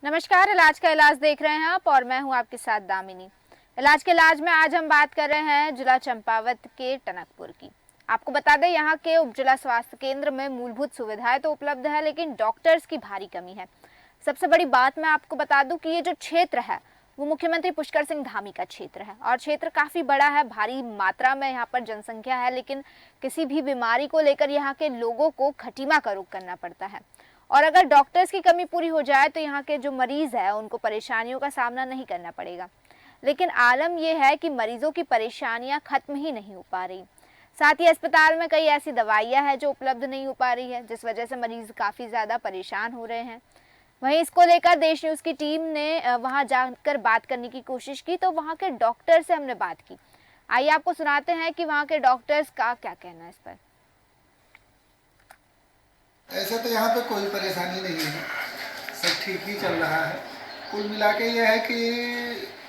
नमस्कार। इलाज का इलाज देख रहे हैं आप और मैं हूं आपके साथ दामिनी। इलाज के इलाज में आज हम बात कर रहे हैं जिला चंपावत के टनकपुर की। आपको बता दें, यहाँ के उप जिला स्वास्थ्य केंद्र में मूलभूत सुविधाएं तो उपलब्ध है, लेकिन डॉक्टर्स की भारी कमी है। सबसे बड़ी बात मैं आपको बता दूं कि ये जो क्षेत्र है वो मुख्यमंत्री पुष्कर सिंह धामी का क्षेत्र है और क्षेत्र काफी बड़ा है, भारी मात्रा में यहाँ पर जनसंख्या है, लेकिन किसी भी बीमारी को लेकर यहाँ के लोगों को खटीमा का रुख करना पड़ता है। और अगर डॉक्टर्स की कमी पूरी हो जाए तो यहाँ के जो मरीज है उनको परेशानियों का सामना नहीं करना पड़ेगा। लेकिन आलम यह है कि मरीजों की परेशानियां खत्म ही नहीं हो पा रही। साथ ही अस्पताल में कई ऐसी दवाइयां हैं जो उपलब्ध नहीं हो पा रही है, जिस वजह से मरीज काफ़ी ज़्यादा परेशान हो रहे हैं। वहीं इसको लेकर देश न्यूज़ की टीम ने वहां जाकर बात करने की कोशिश की, तो वहां के डॉक्टर से हमने बात की। आइए आपको सुनाते हैं कि वहां के डॉक्टर्स का क्या कहना है इस पर। ऐसे तो यहाँ पे कोई परेशानी नहीं है, सब ठीक ही चल रहा है। कुल मिला के ये है कि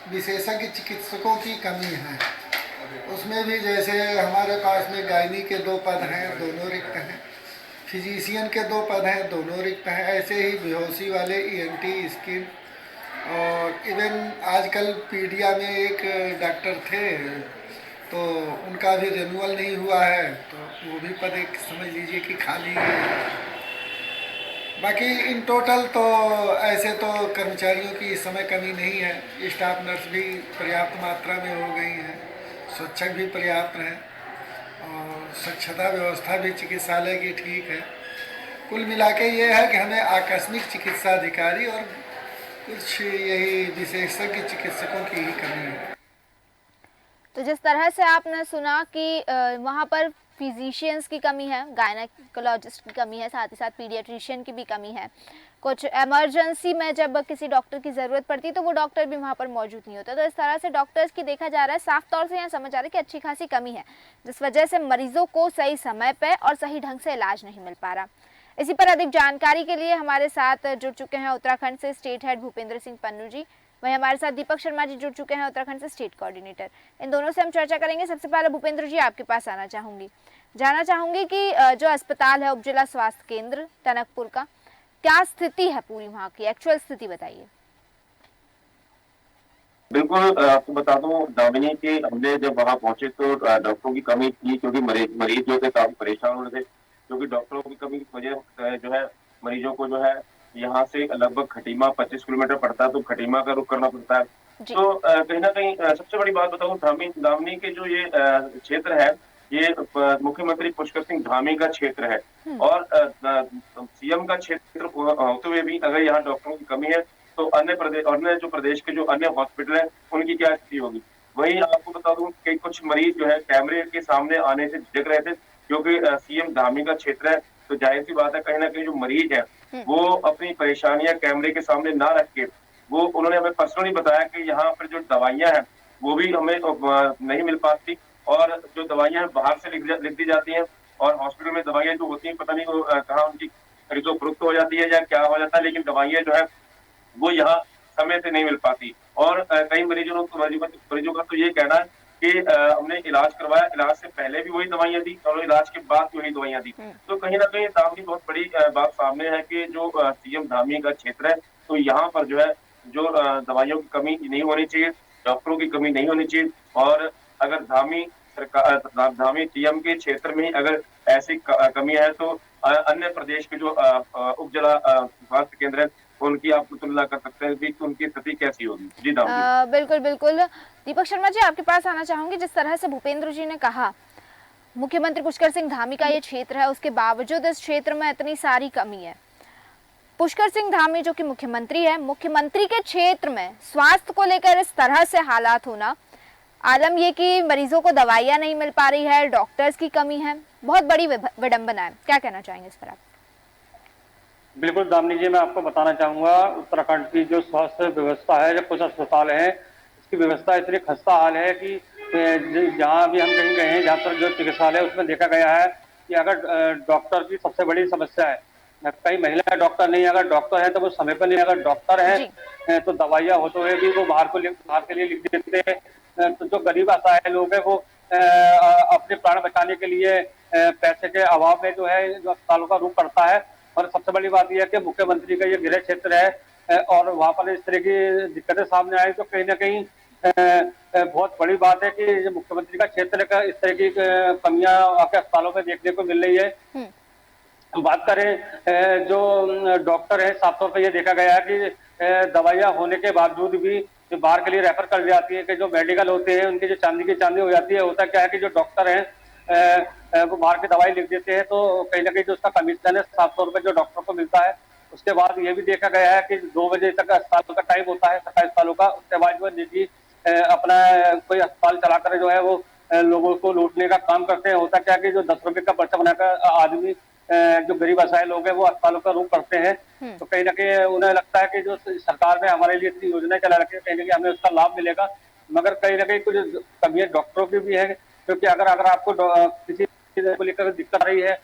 विशेषज्ञ चिकित्सकों की कमी है। उसमें भी जैसे हमारे पास में गायनी के 2 पद हैं, दोनों रिक्त हैं। फिजिशियन के 2 पद हैं, दोनों रिक्त हैं। ऐसे ही बेहोशी वाले ईएनटी, स्किन और इवन आजकल पीडिया में एक डॉक्टर थे, तो उनका भी रिन्यूअल नहीं हुआ है, तो वो भी पद एक समझ लीजिए कि खाली है। बाकी इन टोटल तो ऐसे तो कर्मचारियों की इस समय कमी नहीं है। स्टाफ नर्स भी पर्याप्त मात्रा में हो गई हैं, स्वच्छक भी पर्याप्त हैं और स्वच्छता व्यवस्था भी चिकित्सालय की ठीक है। कुल मिला के ये है कि हमें आकस्मिक चिकित्सा अधिकारी और कुछ यही विशेषज्ञ चिकित्सकों की ही कमी है। तो जिस तरह से आपने सुना कि वहाँ पर फिजिशियंस की कमी है, गायनेकोलॉजिस्ट की कमी है, साथ ही साथ पीडियाट्रिशियन की भी कमी है। कुछ इमरजेंसी में जब किसी डॉक्टर की ज़रूरत पड़ती है तो वो डॉक्टर भी वहाँ पर मौजूद नहीं होता। तो इस तरह से डॉक्टर्स की देखा जा रहा है, साफ तौर से यहाँ समझ आ रहा है कि अच्छी खासी कमी है, जिस वजह से मरीजों को सही समय पर और सही ढंग से इलाज नहीं मिल पा रहा। इसी पर अधिक जानकारी के लिए हमारे साथ जुड़ चुके हैं उत्तराखंड से स्टेट हेड भूपेंद्र सिंह पन्नू जी। वहीं हमारे साथ दीपक शर्मा जी जुड़ चुके हैं उत्तराखंड से स्टेट कोऑर्डिनेटर। इन दोनों से हम चर्चा करेंगे। सबसे पहले भूपेंद्र जी आपके पास जानना चाहूंगी कि जो अस्पताल है उप जिला स्वास्थ्य केंद्र टनकपुर का, क्या स्थिति है पूरी वहाँ की, एक्चुअल स्थिति बताइए। बिल्कुल, आपको बता दूं दामिनी कि हमने जब वहां पहुंचे तो डॉक्टरों की कमी थी, क्योंकि मरीज मरीज जो थे काफी परेशान हो रहे थे, क्योंकि डॉक्टरों की कमी की वजह जो है मरीजों को जो है यहाँ से लगभग खटीमा 25 किलोमीटर पड़ता है, तो खटीमा का रुख करना पड़ता है। जी। तो कहीं ना कहीं सबसे बड़ी बात बताऊं, दामिनी के जो ये क्षेत्र है, ये मुख्यमंत्री पुष्कर सिंह धामी का क्षेत्र है और सीएम का क्षेत्र होते हुए भी अगर यहाँ डॉक्टरों की कमी है तो अन्य जो प्रदेश के जो अन्य हॉस्पिटल हैं उनकी क्या स्थिति होगी। वहीं आपको बता दूं कि कुछ मरीज जो है कैमरे के सामने आने से झिझक रहे थे, क्योंकि सीएम धामी का क्षेत्र है, तो जाहिर सी बात है कहीं ना कहीं जो मरीज है वो अपनी परेशानियां कैमरे के सामने ना रख के, वो उन्होंने हमें पर्सनली बताया कि यहाँ पर जो दवाइयां हैं वो भी हमें नहीं मिल पाती, और जो दवाइयां बाहर से लिख दी जाती हैं, और हॉस्पिटल में दवाइयां जो होती हैं पता नहीं वो कहाँ उनकी खरीदो फरोख्त हो जाती है या क्या हो जाता है, लेकिन दवाइयां जो है वो यहाँ समय से नहीं मिल पाती। और कई मरीजों का तो ये कहना है कि हमने इलाज करवाया, इलाज से पहले भी वही दवाइयां दी और इलाज के बाद भी वही दवाइयां दी। तो कहीं ना कहीं सामने बहुत बड़ी बात सामने है कि जो सीएम धामी का क्षेत्र है, तो यहाँ पर जो है जो दवाइयों की कमी नहीं होनी चाहिए, डॉक्टरों की कमी नहीं होनी चाहिए। और अगर धामी सीएम के क्षेत्र में ही अगर ऐसी कमी है तो अन्य प्रदेश के जो उप जिला स्वास्थ्य केंद्र है उनकी आप तुलना कर सकते हैं कि उनकी स्थिति कैसी होगी। जी बिल्कुल बिल्कुल। दीपक शर्मा जी आपके पास आना चाहूंगी। जिस तरह से भूपेंद्र जी ने कहा, मुख्यमंत्री पुष्कर सिंह धामी का ये क्षेत्र है, उसके बावजूद इस क्षेत्र में इतनी सारी कमी है। पुष्कर सिंह धामी जो कि मुख्यमंत्री है, मुख्यमंत्री के क्षेत्र में स्वास्थ्य को लेकर इस तरह से हालात होना, आलम ये कि मरीजों को दवाइयां नहीं मिल पा रही है, डॉक्टर्स की कमी है, बहुत बड़ी विडंबना है। क्या कहना चाहेंगे इस पर आप? बिल्कुल दामिनी जी, मैं आपको बताना चाहूँगा उत्तराखंड की जो स्वास्थ्य व्यवस्था है, जो कुछ अस्पताल हैं, इसकी व्यवस्था इतनी खस्ता हाल है कि जहाँ भी हम कहीं गए हैं, जहाँ पर जो चिकित्सालय है उसमें देखा गया है कि अगर डॉक्टर की सबसे बड़ी समस्या है, कई महिला डॉक्टर नहीं, अगर डॉक्टर है तो वो समय पर नहीं, अगर डॉक्टर है तो दवाइयाँ होते हुए भी वो बाहर के लिए लिख देते हैं। तो जो गरीब असहाय लोग हैं वो अपने प्राण बचाने के लिए पैसे के अभाव में जो है जो अस्पतालों का रुख करता है। और सबसे बड़ी बात यह है कि मुख्यमंत्री का ये गृह क्षेत्र है, और वहाँ पर इस तरह की दिक्कतें सामने आई तो कहीं ना कहीं बहुत बड़ी बात है कि जो मुख्यमंत्री का क्षेत्र का इस तरह की कमियां आपके अस्पतालों में देखने को मिल रही है। हम्म। बात करें जो डॉक्टर है, साफ तौर पर यह देखा गया है कि दवाइयां होने के बावजूद भी जो बाहर के लिए रेफर कर जाती है कि जो मेडिकल होते हैं उनकी जो चांदी की चांदी हो जाती है। होता क्या है कि जो डॉक्टर हैं वो बाहर की दवाई लिख देते हैं, तो कहीं ना कहीं जो उसका कमीशन है साफ तौर पर जो डॉक्टर को मिलता है। उसके बाद ये भी देखा गया है कि 2 बजे तक अस्पताल का टाइम होता है सरकारी अस्पतालों का। उसके बाद जो निजी अपना कोई अस्पताल चलाकर जो है वो लोगों को लूटने का काम करते हैं। होता क्या है कि जो 10 रुपए का पर्चा बनाकर आदमी जो गरीब असहाय लोग हैं वो अस्पतालों का रुख करते हैं। तो कहीं ना कहीं उन्हें लगता है कि जो सरकार ने हमारे लिए इतनी योजनाएं चला रखी है कहीं ना कहीं हमें उसका लाभ मिलेगा। मगर कहीं ना कहीं कुछ कमियां डॉक्टरों की भी है, क्योंकि अगर अगर आपको किसी चीज को लेकर दिक्कत आ रही है,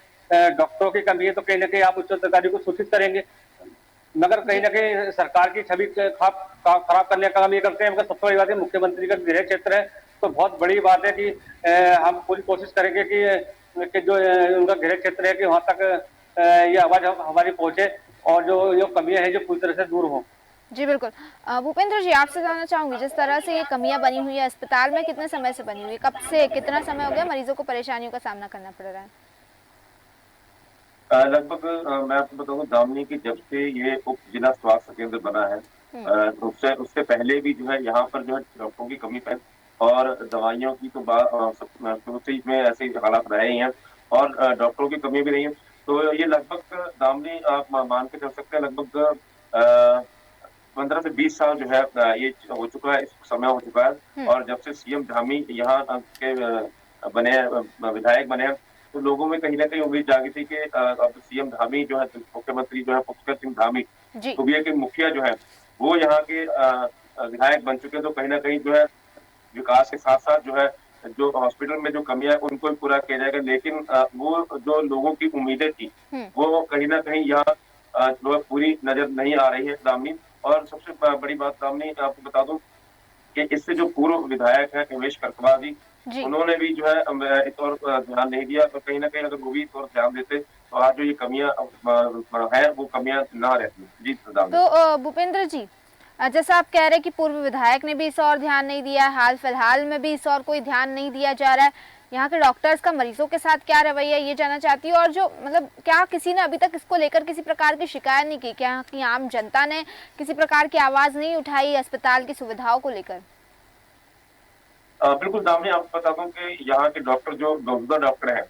डॉक्टरों की कमी है, तो कहीं ना कहीं आप उच्च अधिकारी को सूचित करेंगे। मगर कहीं ना कहीं सरकार की छवि खराब करने का काम ये करते हैं। मगर सबसे बड़ी बात है मुख्यमंत्री का गृह क्षेत्र है, तो बहुत बड़ी बात है कि हम पूरी कोशिश करेंगे कि जो उनका गृह क्षेत्र है कि वहां तक ये आवाज हमारी पहुंचे और जो कमियां हैं जो पूरी तरह से दूर हो। जी बिल्कुल। भूपेंद्र जी, आपसे जानना चाहूंगी, जिस तरह से ये कमियां बनी हुई है अस्पताल में, कितने समय से बनी हुई है, कब से कितना समय हो गया मरीजों को परेशानियों का सामना करना पड़ रहा है? लगभग मैं आपको बताऊं दामिनी की जब से ये उप जिला स्वास्थ्य केंद्र बना है, उससे उससे पहले भी जो है यहाँ पर जो है डॉक्टरों की कमी है और दवाइयों की तो शुरू से ही में ऐसे ही हालात रहे ही हैं और डॉक्टरों की कमी भी नहीं है। तो ये लगभग दामिनी आप मान के चल सकते हैं लगभग 15 से 20 साल जो है ये हो चुका है, इस समय हो चुका है। और जब से सीएम धामी यहाँ के बने विधायक बने हैं तो लोगों में कहीं ना कहीं उम्मीद जागी थी कि अब सीएम धामी जो है मुख्यमंत्री जो है पुष्कर सिंह धामी सूबे के मुखिया जो है वो यहाँ के विधायक बन चुके हैं। तो कहीं ना कहीं जो है विकास के साथ साथ जो है जो हॉस्पिटल में जो कमियां है उनको भी पूरा किया जाएगा। लेकिन वो जो लोगों की उम्मीदें थी वो कहीं ना कहीं यहाँ जो है पूरी नजर नहीं आ रही है दामिनी। और सबसे बड़ी बात दामिनी आपको बता दूं कि इससे जो पूर्व विधायक है उमेश करकवादी, उन्होंने भी जो है इस और ध्यान नहीं दिया। तो कहीं ना कहीं अगर वो भी इस और ध्यान देते तो आज जो ये कमियां है वो कमियां ना रहती। जी तो भूपेंद्र जी, जैसा आप कह रहे हैं कि पूर्व विधायक ने भी इस और ध्यान नहीं दिया है, हाल फिलहाल में भी इस और कोई ध्यान नहीं दिया जा रहा है, यहाँ के डॉक्टर्स का मरीजों के साथ क्या रवैया ये जानना चाहती हूँ। और जो मतलब क्या किसी ने अभी तक इसको लेकर किसी प्रकार की शिकायत नहीं की? क्या कि आम जनता ने किसी प्रकार की आवाज नहीं उठाई अस्पताल की सुविधाओं को लेकर? बिल्कुल दामिनी, आपको बता दूं कि यहाँ के डॉक्टर जो मौजूदा डॉक्टर हैं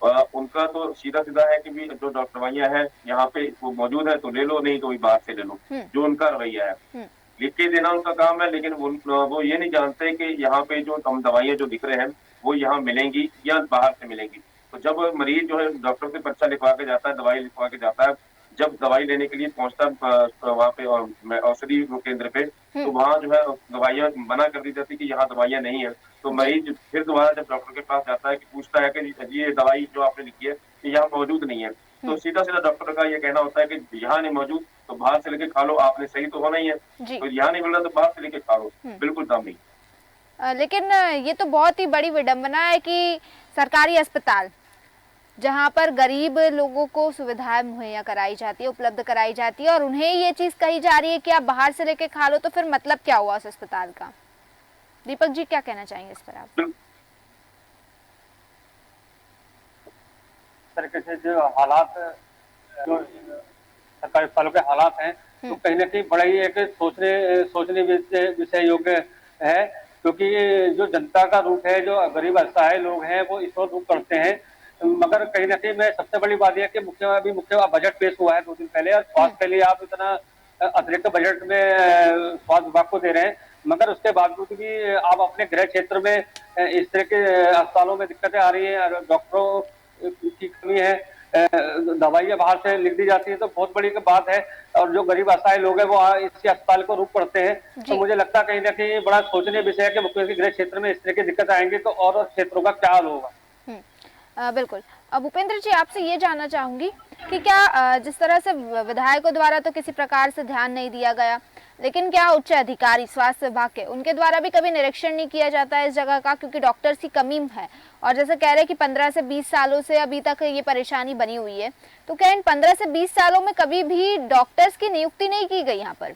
उनका तो सीधा सीधा है कि भी जो दवाइयां हैं यहाँ पे वो मौजूद है तो ले लो, नहीं तो बाहर से ले लो, जो उनका रवैया है। लिख के देना उनका काम है, लेकिन वो ये नहीं जानते कि यहाँ पे जो हम दवाइयां जो लिख रहे हैं वो यहाँ मिलेंगी या बाहर से मिलेंगी। तो जब मरीज जो है डॉक्टर से पर्चा लिखवा के जाता है, दवाई लिखवा के जाता है, जब दवाई लेने के लिए पहुंचता है वहाँ पे औषधि केंद्र पे, तो वहाँ जो है दवाइयाँ मना कर दी जाती है कि यहाँ दवाइयाँ नहीं है। तो मरीज फिर दोबारा जब डॉक्टर के पास जाता है कि पूछता है कि ये दवाई जो आपने लिखी है ये यहाँ मौजूद नहीं है, तो सीधा सीधा डॉक्टर का ये कहना होता है कि यहाँ नहीं मौजूद तो बाहर से लेके खा लो, आपने सही तो होना ही है, तो यहाँ नहीं मिल रहा तो बाहर से लेके खा लो। बिल्कुल दामिनी, लेकिन ये तो बहुत ही बड़ी विडंबना है कि सरकारी अस्पताल जहाँ पर गरीब लोगों को सुविधाएं मुहैया कराई जाती है, उपलब्ध कराई जाती है, और उन्हें ये चीज कही जा रही है कि आप बाहर से लेके खा लो, तो फिर मतलब क्या हुआ उस अस्पताल का? दीपक जी क्या कहना चाहेंगे इस पर आप? तरीके से जो हालात जो सरकारी अस्पतालों के हालात हैं तो कहीं ना कहीं बड़ा ही एक सोचने विषय योग्य है, क्योंकि जो जनता का रूप है, जो गरीब असहाय लोग हैं वो इस और रूप करते हैं। मगर कहीं ना कहीं मैं सबसे बड़ी बात यह कि मुख्य बजट पेश हुआ है 2 दिन पहले, और स्वास्थ्य के लिए आप इतना अतिरिक्त बजट में स्वास्थ्य विभाग को दे रहे हैं, मगर उसके बावजूद भी आप अपने गृह क्षेत्र में इस तरह के अस्पतालों में दिक्कतें आ रही है, डॉक्टरों की कमी है, दवाइयाँ बाहर से लिख दी जाती है, तो बहुत बड़ी बात है। और जो गरीब असहाय लोग हैं वो इसी अस्पताल को रुख करते हैं। तो मुझे लगता है कहीं ना कहीं बड़ा सोचनीय विषय है कि मुख्यमंत्री गृह क्षेत्र में इस तरह की दिक्कत आएंगी तो और क्षेत्रों का क्या हाल होगा। बिल्कुल। भूपेंद्र जी, आपसे ये जानना चाहूंगी कि क्या जिस तरह से विधायकों द्वारा तो किसी प्रकार से ध्यान नहीं दिया गया, लेकिन क्या उच्च अधिकारी स्वास्थ्य विभाग के उनके द्वारा भी कभी निरीक्षण नहीं किया जाता है इस जगह का, क्योंकि डॉक्टर्स की कमी है। और जैसे कह रहे हैं कि 15 से 20 सालों से अभी तक ये परेशानी बनी हुई है, तो क्या इन 15 से 20 सालों में कभी भी डॉक्टर्स की नियुक्ति नहीं की गई यहाँ पर?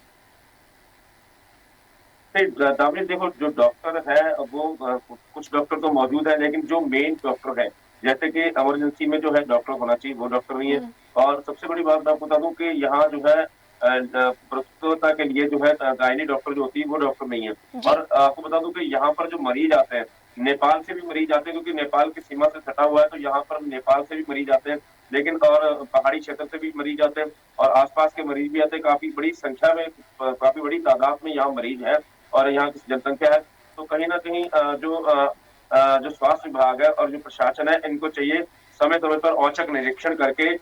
दामिनी देखो, जो डॉक्टर है वो कुछ डॉक्टर तो मौजूद है, लेकिन जो मेन डॉक्टर है, जैसे कि इमरजेंसी में जो है डॉक्टर होना चाहिए, वो डॉक्टर नहीं है। और सबसे बड़ी बात मैं आपको बता दूं कि यहाँ जो है प्रसूतिता के लिए जो है गायनी डॉक्टर जो होती है वो डॉक्टर नहीं है। और आपको बता दूं कि यहाँ पर जो मरीज आते हैं, नेपाल से भी मरीज आते हैं, क्योंकि नेपाल की सीमा से सटा हुआ है, तो यहाँ पर नेपाल से भी मरीज आते हैं, लेकिन और पहाड़ी क्षेत्र से भी मरीज आते हैं और आसपास के मरीज भी आते हैं। काफी बड़ी संख्या में, काफी बड़ी तादाद में यहाँ मरीज है और यहाँ की जनसंख्या है। तो कहीं ना कहीं जो स्वास्थ्य विभाग है और जो प्रशासन है, इनको चाहिए समय समय पर औचक निरीक्षण करके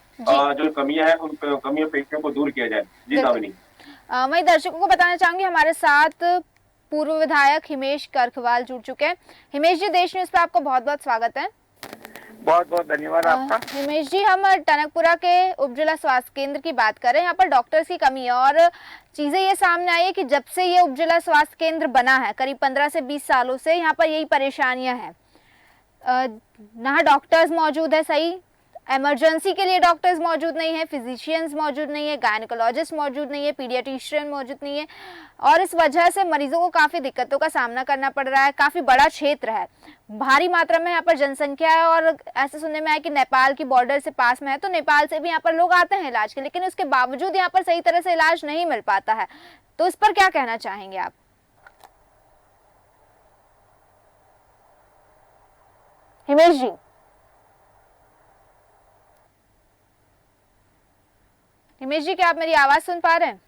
जो कमियां हैं उन कमियों पेशियों को दूर किया जाए। जी दामिनी। मैं दर्शकों को बताना चाहूंगी, हमारे साथ पूर्व विधायक हिमेश करखवाल जुड़ चुके हैं। हिमेश जी, देश न्यूज पे आपका बहुत बहुत स्वागत है। बहुत बहुत धन्यवाद आपका। हिमेश जी, हम टनकपुरा के उप जिला स्वास्थ्य केंद्र की बात करें। यहाँ पर डॉक्टर्स की कमी है और चीजें ये सामने आई है कि जब से ये उप जिला स्वास्थ्य केंद्र बना है, करीब 15 से 20 सालों से यहाँ पर यही परेशानियां हैं। ना डॉक्टर्स मौजूद है सही, इमरजेंसी के लिए डॉक्टर्स मौजूद नहीं है, फिजिशियंस मौजूद नहीं है, गायनेकोलॉजिस्ट मौजूद नहीं है, पीडियाट्रिशियन मौजूद नहीं है और इस वजह से मरीजों को काफ़ी दिक्कतों का सामना करना पड़ रहा है। काफ़ी बड़ा क्षेत्र है, भारी मात्रा में यहाँ पर जनसंख्या है और ऐसे सुनने में आया कि नेपाल की बॉर्डर से पास में है, तो नेपाल से भी यहाँ पर लोग आते हैं इलाज के, लेकिन उसके बावजूद यहाँ पर सही तरह से इलाज नहीं मिल पाता है। तो इस पर क्या कहना चाहेंगे आप? हिमेश जी, हिमेश जी, क्या आप मेरी आवाज सुन पा रहे हैं?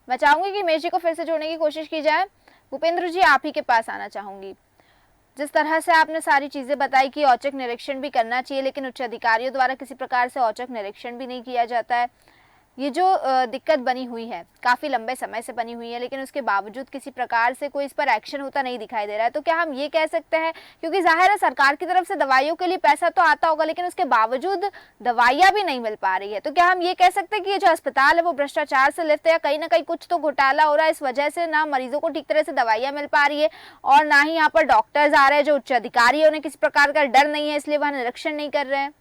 मैं चाहूंगी कि हिमेश जी को फिर से जोड़ने की कोशिश की जाए। भूपेंद्र जी, आप ही के पास आना चाहूंगी। जिस तरह से आपने सारी चीजें बताई कि औचक निरीक्षण भी करना चाहिए, लेकिन उच्च अधिकारियों द्वारा किसी प्रकार से औचक निरीक्षण भी नहीं किया जाता है। ये जो दिक्कत बनी हुई है, काफ़ी लंबे समय से बनी हुई है, लेकिन उसके बावजूद किसी प्रकार से कोई इस पर एक्शन होता नहीं दिखाई दे रहा है। तो क्या हम ये कह सकते हैं, क्योंकि जाहिर है सरकार की तरफ से दवाइयों के लिए पैसा तो आता होगा, लेकिन उसके बावजूद दवाइयाँ भी नहीं मिल पा रही है, तो क्या हम ये कह सकते हैं कि ये जो अस्पताल है वो भ्रष्टाचार से लिप्त है या कहीं ना कहीं कुछ तो घोटाला हो रहा है, इस वजह से ना मरीजों को ठीक तरह से दवाइयाँ मिल पा रही है और ना ही यहाँ पर डॉक्टर्स आ रहे हैं, जो उच्च अधिकारी है उन्हें किसी प्रकार का डर नहीं है, इसलिए वह निरीक्षण नहीं कर रहे हैं?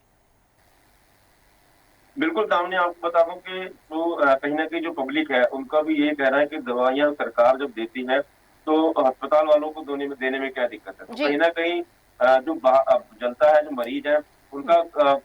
बिल्कुल दामिनी, आपको बता दूं कि तो कहीं ना कहीं जो पब्लिक है उनका भी ये कहना है कि दवाइयां सरकार जब देती है तो अस्पताल वालों को देने में क्या दिक्कत है। तो कहीं ना कहीं जो जनता है, जो मरीज है, उनका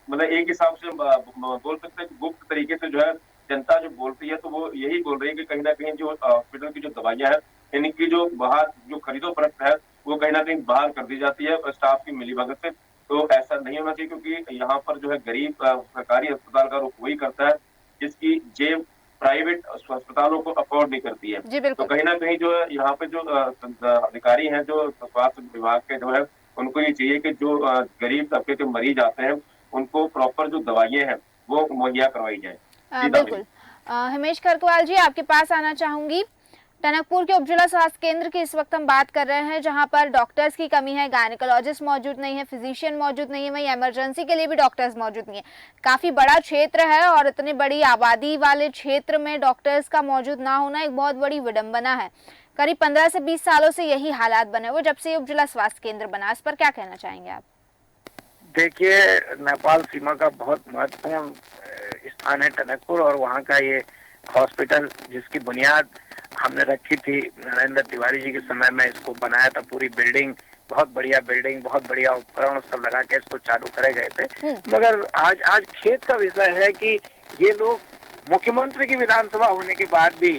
मतलब एक हिसाब से बोल सकते हैं गुप्त तरीके से जो है जनता जो बोलती है, तो वो यही बोल रही है कि कहीं ना कहीं जो हॉस्पिटल की जो दवाइयां है, इनकी जो बाहर जो खरीदो फरोख्त है वो कहीं ना कहीं बाहर कर दी जाती है स्टाफ की मिलीभगत से। तो ऐसा नहीं होना चाहिए, क्योंकि यहाँ पर जो है गरीब सरकारी अस्पताल का रुख वही करता है जिसकी जेब प्राइवेट अस्पतालों को अफोर्ड नहीं करती है। तो कहीं ना कहीं जो है यहाँ पे जो अधिकारी हैं, जो स्वास्थ्य विभाग के जो है, उनको ये चाहिए कि जो गरीब तबके के मरीज आते हैं उनको प्रॉपर जो दवाइयाँ हैं वो मुहैया करवाई जाए। बिल्कुल। हिमेश करखवाल जी, आपके पास आना चाहूंगी। टनकपुर के उपजिला स्वास्थ्य केंद्र की इस वक्त हम बात कर रहे हैं, जहां पर डॉक्टर्स की कमी है, गायनेकोलॉजिस्ट मौजूद नहीं है, फिजिशियन मौजूद नहीं है, वहीं इमरजेंसी के लिए भी डॉक्टर्स मौजूद नहीं है। काफ़ी बड़ा क्षेत्र है और इतनी बड़ी आबादी वाले क्षेत्र में डॉक्टर्स का मौजूद ना होना एक बहुत बड़ी विडंबना है। करीब 15 से 20 सालों से यही हालात बने हुए जब से उपजिला स्वास्थ्य केंद्र बना। इस पर क्या कहना चाहेंगे आप? देखिए, नेपाल सीमा का बहुत महत्वपूर्ण स्थान है टनकपुर, और वहाँ का ये हॉस्पिटल जिसकी बुनियाद हमने रखी थी नरेंद्र तिवारी जी के समय में, इसको बनाया था, पूरी बिल्डिंग, बहुत बढ़िया बिल्डिंग, बहुत बढ़िया उपकरण सब लगा के इसको चालू करे गए थे। मगर आज खेत का विषय है कि ये लोग मुख्यमंत्री की विधानसभा होने के बाद भी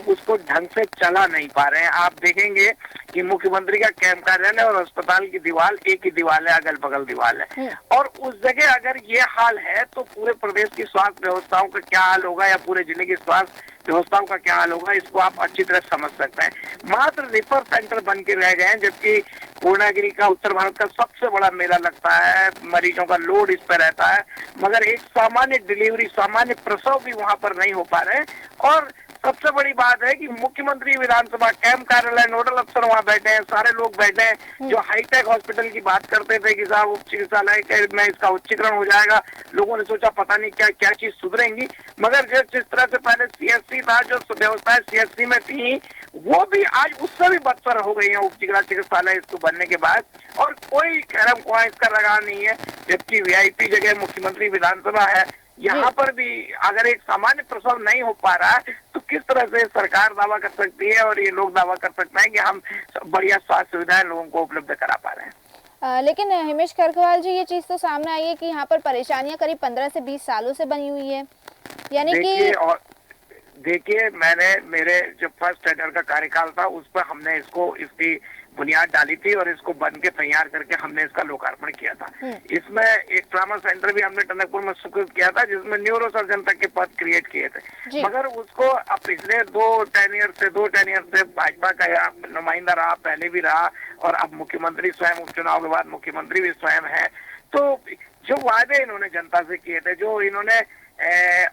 उसको ढंग से चला नहीं पा रहे हैं। आप देखेंगे कि मुख्यमंत्री का कैंप कार्यालय और अस्पताल की दीवार एक ही दीवार है, अगल बगल दीवार है, और उस जगह अगर ये हाल है तो पूरे प्रदेश की स्वास्थ्य व्यवस्थाओं का क्या हाल होगा या पूरे जिले की स्वास्थ्य व्यवस्थाओं का क्या हाल होगा, इसको आप अच्छी तरह समझ सकते हैं। मात्र रेफर सेंटर बन के रह गए हैं, जबकि पूर्णागिरी का उत्तर भारत का सबसे बड़ा मेला लगता है, मरीजों का लोड इस पर रहता है, मगर एक सामान्य डिलीवरी, सामान्य प्रसव भी वहां पर नहीं हो पा रहे। और सबसे बड़ी बात है कि मुख्यमंत्री विधानसभा कैंप कार्यालय नोडल अफसर वहाँ बैठे हैं, सारे लोग बैठे हैं जो हाईटेक हॉस्पिटल की बात करते थे कि साहब उप चिकित्सालय में इसका उच्चीकरण हो जाएगा। लोगों ने सोचा पता नहीं क्या क्या चीज सुधरेंगी, मगर जिस तरह से पहले सीएससी था, जो व्यवस्थाएं सीएससी में थी वो भी आज उससे भी बदतर हो गई है उप चिकित्सालय इसको बनने के बाद, और कोई खैरम खुआ इसका लगा नहीं है। जबकि वीआईपी जगह मुख्यमंत्री विधानसभा है, यहाँ पर भी अगर एक सामान्य प्रसव नहीं हो पा रहा है तो किस तरह से सरकार दावा कर सकती है और ये लोग दावा कर सकते हैं कि हम बढ़िया स्वास्थ्य सुविधाएं लोगों को उपलब्ध करा पा रहे हैं। लेकिन हिमेश खरखवाल जी, ये चीज तो सामने आई है कि यहाँ पर परेशानियां करीब 15 से 20 सालों से बनी हुई है, यानी कि देखिए मैंने मेरे जो फर्स्ट टेंडर का कार्यकाल था उस पर हमने इसकी बुनियाद डाली थी और इसको बन के तैयार करके हमने इसका लोकार्पण किया था। इसमें एक ट्रामा सेंटर भी हमने टनकपुर में स्वीकृत किया था जिसमें न्यूरो सर्जन तक के पद क्रिएट किए थे, मगर उसको अब पिछले दो टेनियर से भाजपा का नुमाइंदा रहा, पहले भी रहा और अब मुख्यमंत्री स्वयं उपचुनाव के बाद मुख्यमंत्री भी स्वयं है। तो जो वादे इन्होंने जनता से किए थे, जो इन्होंने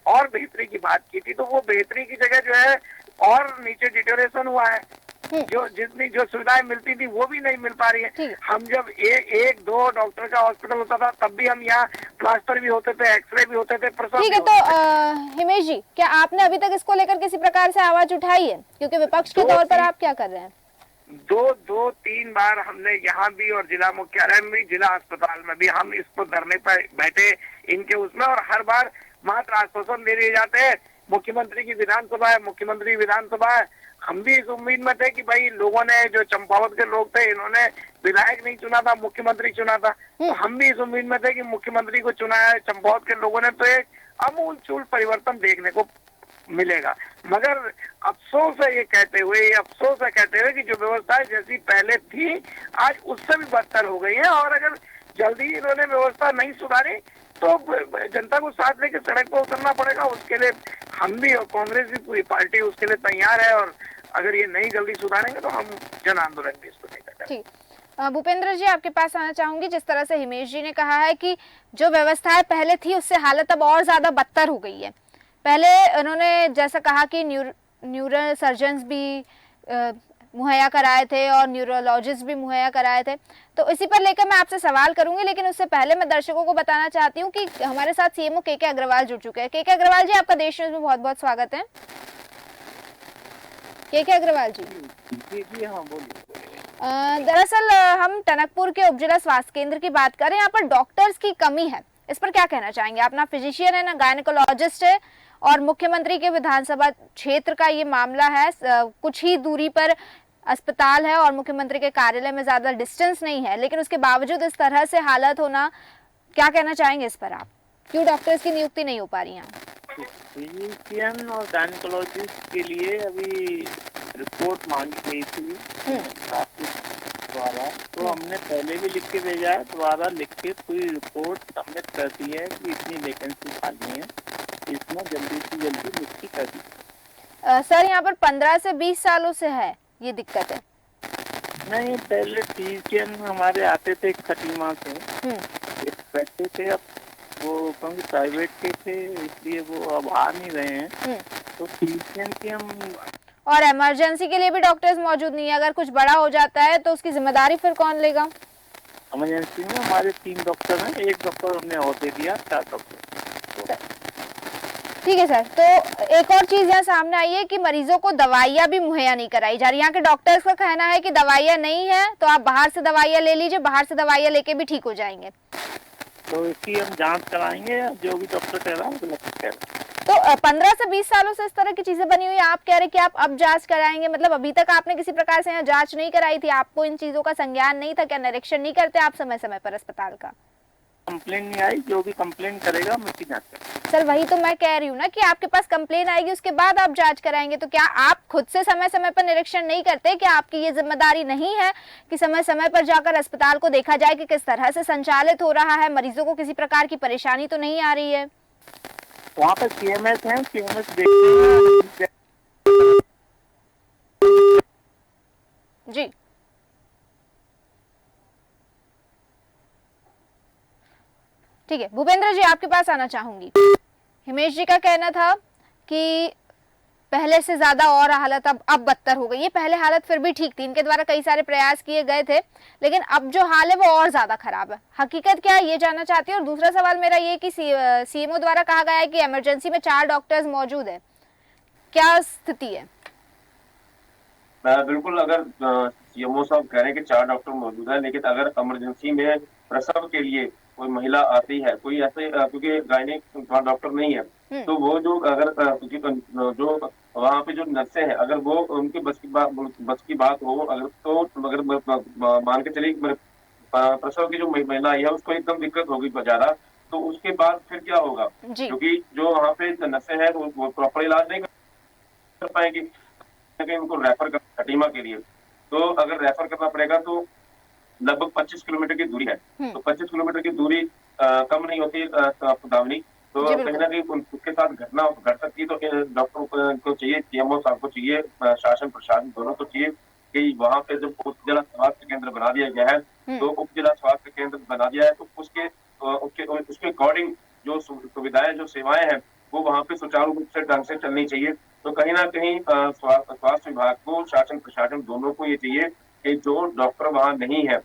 और बेहतरी की बात की थी, तो वो बेहतरी की जगह जो है और नीचे डिटोरेशन हुआ है। जो सुविधाएं मिलती थी वो भी नहीं मिल पा रही है। हम जब एक दो डॉक्टर का हॉस्पिटल होता था तब भी हम यहाँ प्लास्टर भी होते थे, एक्सरे भी होते थे, प्रसव। ठीक है, तो हिमेश जी, क्या आपने अभी तक इसको लेकर किसी प्रकार से आवाज उठाई है? क्योंकि विपक्ष के तौर पर आप क्या कर रहे हैं? दो तीन बार हमने यहाँ भी और जिला मुख्यालय में भी, जिला अस्पताल में भी हम इस पर धरने पर बैठे इनके उसमें, और हर बार मात्र आश्वासन दे दिए जाते हैं मुख्यमंत्री की विधानसभा है, मुख्यमंत्री विधानसभा है। हम भी इस उम्मीद में थे कि भाई लोगों ने, जो चंपावत के लोग थे, इन्होंने विधायक नहीं चुना था, मुख्यमंत्री चुना था, तो हम भी इस उम्मीद में थे कि मुख्यमंत्री को चुना है चंपावत के लोगों ने, तो एक अमूल चूल परिवर्तन देखने को मिलेगा। मगर अफसोस है कहते हुए कि जो व्यवस्था जैसी पहले थी आज उससे भी बदतर हो गई है, और अगर जल्दी इन्होंने व्यवस्था नहीं सुधारी तो जनता को साथ लेकर सड़क पर उतरना पड़ेगा। उसके लिए हम भी और कांग्रेस भी पूरी पार्टी उसके लिए तैयार है, और अगर ये नहीं जल्दी सुधारेंगे तो हम जन आंदोलन भी इसको नहीं करेंगे। ठीक, भूपेंद्र जी आपके पास आना चाहूंगी। जिस तरह से हिमेश जी ने कहा है कि जो व्यवस्थाएं पहले थी उससे हालत अब और ज्यादा बदतर हो गई है। पहले उन्होंने जैसा कहा कि न्यूरो सर्जन्स भी मुहैया कराए थे और न्यूरोलॉजिस्ट भी मुहैया कराए थे, तो इसी पर लेकर मैं आपसे सवाल करूंगी। लेकिन उससे पहले मैं दर्शकों को बताना चाहती हूं कि हमारे साथ सीएमओ के अग्रवाल जुड़ चुके हैं। के अग्रवाल जी, आपका देश न्यूज में बहुत बहुत स्वागत है। के अग्रवाल जी। जी हाँ, बोलिए। दरअसल हम टनकपुर के उपजिला स्वास्थ्य केंद्र की बात करें, यहाँ पर डॉक्टर्स की कमी है, इस पर क्या कहना चाहेंगे आप? ना फिजिशियन है, ना गायनेकोलॉजिस्ट है, और मुख्यमंत्री के विधानसभा क्षेत्र का ये मामला है, कुछ ही दूरी पर अस्पताल है और मुख्यमंत्री के कार्यालय में ज्यादा डिस्टेंस नहीं है, लेकिन उसके बावजूद इस तरह से हालत होना, क्या कहना चाहेंगे इस पर आप? क्यों डॉक्टर्स की नियुक्ति नहीं हो पा रही है? फिजिशियन और गायनेकोलॉजिस्ट के लिए अभी रिपोर्ट मांगी गई थी द्वारा, तो हमने पहले भी लिख के भेजा है, दोबारा लिख के पूरी रिपोर्ट सबमिट कर दी है कि इतनी वैकेंसी खाली है, इसमें जल्दी से जल्दी नियुक्ति कर दी। सर, यहाँ पर 15 से 20 सालों से है ये दिक्कत है? नहीं, पहले फिजिशियन हमारे आते थे खटीमा से, बैठते थे, अब वो क्योंकि प्राइवेट के थे इसलिए वो अब आ नहीं रहे हैं, तो फिजिशियन की हम। और इमरजेंसी के लिए भी डॉक्टर्स मौजूद नहीं है, अगर कुछ बड़ा हो जाता है तो उसकी जिम्मेदारी फिर कौन लेगा? इमरजेंसी में हमारे 3 डॉक्टर हैं, एक डॉक्टर हमने और दे दिया, 4 डॉक्टर। ठीक है सर, तो एक और चीज यहाँ सामने आई है कि मरीजों को दवाइयाँ भी मुहैया नहीं कराई जा रही। यहाँ के डॉक्टर्स का कहना है कि दवाइयाँ नहीं है तो आप बाहर से दवाइयाँ ले लीजिए, बाहर से दवाइयाँ लेके भी ठीक हो जाएंगे। तो इसकी हम जांच कराएंगे, जो भी डॉक्टर कह रहा है। तो 15 से 20 सालों से इस तरह की चीजें बनी हुई है, आप कह रहे कि आप अब जांच कराएंगे, मतलब अभी तक आपने किसी प्रकार से यहाँ जांच नहीं कराई थी? आपको इन चीजों का संज्ञान नहीं था? क्या निरीक्षण नहीं करते आप समय समय पर अस्पताल का? कंप्लेन नहीं आई, जो भी कंप्लेन करेगा मैं उसकी जांच करूंगा। सर, वही तो मैं कह रही हूँ ना कि आपके पास कंप्लेन आएगी, उसके बाद आप जांच कराएंगे, तो क्या आप खुद से समय समय पर निरीक्षण नहीं करते? क्या आपकी ये जिम्मेदारी नहीं है कि समय समय पर जाकर अस्पताल को देखा जाए कि किस तरह से संचालित हो रहा है, मरीजों को किसी प्रकार की परेशानी तो नहीं आ रही है? वहाँ पर सीएमएस है, सीएमएस देखते हैं। जी, ठीक है, भूपेंद्र जी आपके पास आना चाहूंगी। हिमेश जी का कहना था कि पहले से ज्यादा और हालत अब बदतर हो गई है। पहले हालत फिर भी ठीक थी, इनके द्वारा कई सारे प्रयास किए गए थे, लेकिन अब जो हाल है वो और ज्यादा खराब है। हकीकत क्या है ये जानना चाहती हूँ। और दूसरा सवाल मेरा ये कि सीएमओ द्वारा कहा गया है कि इमरजेंसी में 4 डॉक्टर्स मौजूद है, क्या स्थिति है? बिल्कुल, अगर सीएमओ साहब कह रहे हैं कि 4 डॉक्टर मौजूद है, लेकिन अगर इमरजेंसी में प्रसव के लिए कोई महिला आती है, कोई ऐसे क्योंकि गायनिक डॉक्टर नहीं है, तो वो जो अगर जो वहाँ पे जो नर्सें हैं, अगर वो उनके बस की बात हो, अगर तो अगर मान के चलिए प्रसव की जो महिला आई है उसको एकदम दिक्कत होगी ज्यादा, तो उसके बाद फिर क्या होगा? क्योंकि जो वहाँ पे नर्सें हैं वो प्रॉपर इलाज नहीं कर पाएंगी, कहीं उनको रेफर कर खटीमा के लिए, तो अगर रेफर करना पड़ेगा तो लगभग 25 किलोमीटर की दूरी है। तो 25 किलोमीटर की दूरी कम नहीं होती दामिनी, तो कहीं ना कहीं उसके साथ घटना घट सकती है। तो डॉक्टर को चाहिए, सीएमओ साहब को चाहिए, शासन प्रशासन दोनों को चाहिए कि वहाँ पे जब उप जिला स्वास्थ्य केंद्र बना दिया गया है, तो उप जिला स्वास्थ्य केंद्र बना दिया है, तो उसके अकॉर्डिंग जो सुविधाएं, जो सेवाएं हैं, वो वहाँ पे सुचारू रूप से ढंग से चलनी चाहिए। तो कहीं ना कहीं स्वास्थ्य विभाग को, शासन प्रशासन दोनों को ये चाहिए कि जो डॉक्टर वहाँ नहीं है,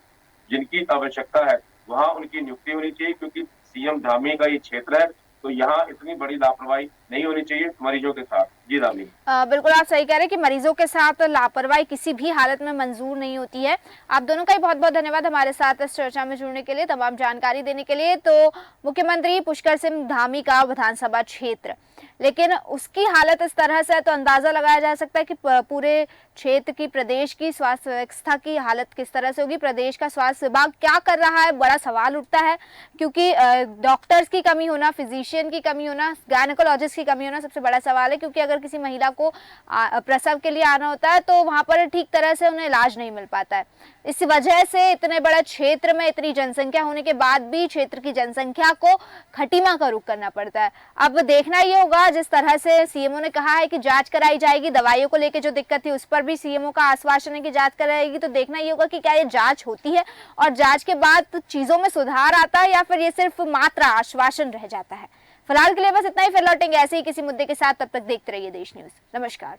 जिनकी आवश्यकता है, वहाँ उनकी नियुक्ति होनी चाहिए, क्योंकि सीएम धामी का ये क्षेत्र है, तो यहाँ इतनी बड़ी लापरवाही नहीं होनी चाहिए मरीजों के साथ। जी धामी, बिल्कुल आप सही कह रहे हैं कि मरीजों के साथ लापरवाही किसी भी हालत में मंजूर नहीं होती है। आप दोनों का ही बहुत बहुत धन्यवाद हमारे साथ इस चर्चा में जुड़ने के लिए, तमाम जानकारी देने के लिए। तो मुख्यमंत्री पुष्कर सिंह धामी का विधानसभा क्षेत्र, लेकिन उसकी हालत इस तरह से है तो अंदाजा लगाया जा सकता है कि पूरे क्षेत्र की, प्रदेश की स्वास्थ्य व्यवस्था की हालत किस तरह से होगी। प्रदेश का स्वास्थ्य विभाग क्या कर रहा है, बड़ा सवाल उठता है, क्योंकि डॉक्टर्स की कमी होना, फिजिशियन की कमी होना, गायनेकोलॉजिस्ट की कमी होना सबसे बड़ा सवाल है। क्योंकि अगर किसी महिला को प्रसव के लिए आना होता है तो वहां पर ठीक तरह से उन्हें इलाज नहीं मिल पाता है। इस वजह से इतने बड़े क्षेत्र में इतनी जनसंख्या होने के बाद भी क्षेत्र की जनसंख्या को खटीमा का रुख करना पड़ता है। अब देखना ये होगा, जिस तरह से सीएमओ ने कहा है कि जांच कराई जाएगी, दवाइयों को लेकर जो दिक्कत थी उस पर भी सीएमओ का आश्वासन है कि जांच कराएगी, तो देखना ये होगा कि क्या ये जांच होती है और जांच के बाद चीजों में सुधार आता है या फिर ये सिर्फ मात्र आश्वासन रह जाता है। फिलहाल के लिए बस इतना ही, फिर लौटेंगे ऐसे ही किसी मुद्दे के साथ। तब तक देखते रहिए देश न्यूज। नमस्कार।